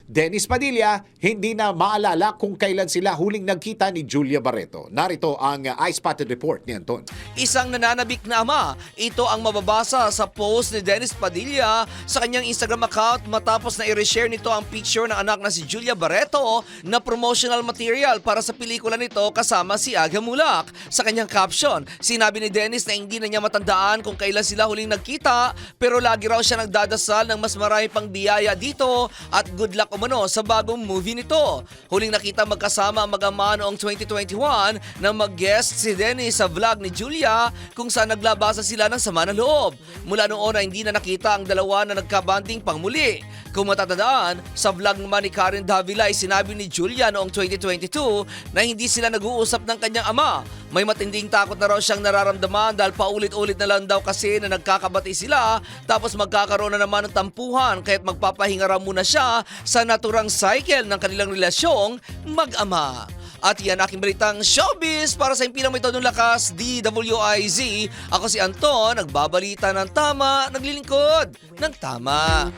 Dennis Padilla, hindi na maalala kung kailan sila huling nagkita ni Julia Barreto. Narito ang eye-spotted report ni Anton. Isang nananabik na ama, ito ang mababasa sa post ni Dennis Padilla sa kanyang Instagram account matapos na i-reshare nito ang picture ng anak na si Julia Barreto na promotional material para sa pelikula nito kasama si Aga Mulak. Sa kanyang caption, sinabi ni Dennis na hindi na niya matandaan kung kailan sila huling nagkita pero lagi raw siya nagdadasal ng mas marami pang biyaya dito at good luck umano sa bagong movie nito. Huling nakita magkasama ang mag-ama noong 2021 na mag-guest si Dennis sa vlog ni Julia kung saan naglabasa sila ng sama ng loob. Mula noon na hindi na nakita ang dalawa na nagkabanding pang muli. Kung matatandaan, sa vlog naman ni Karen Davila ay sinabi ni Julia noong 2022 na hindi sila nag-uusap ng kanyang ama. May matinding takot na raw siyang nararamdaman dahil paulit-ulit na lang daw kasi na nagkakabati sila tapos magkakaroon na naman ng tampuhan kaya't magpapahinga raw muna siya sa naturang cycle ng kanilang relasyong mag-ama. At yan aking balitang showbiz para sa impilang may tonong lakas, DWIZ. Ako si Anton, nagbabalita ng tama, naglilingkod ng tama.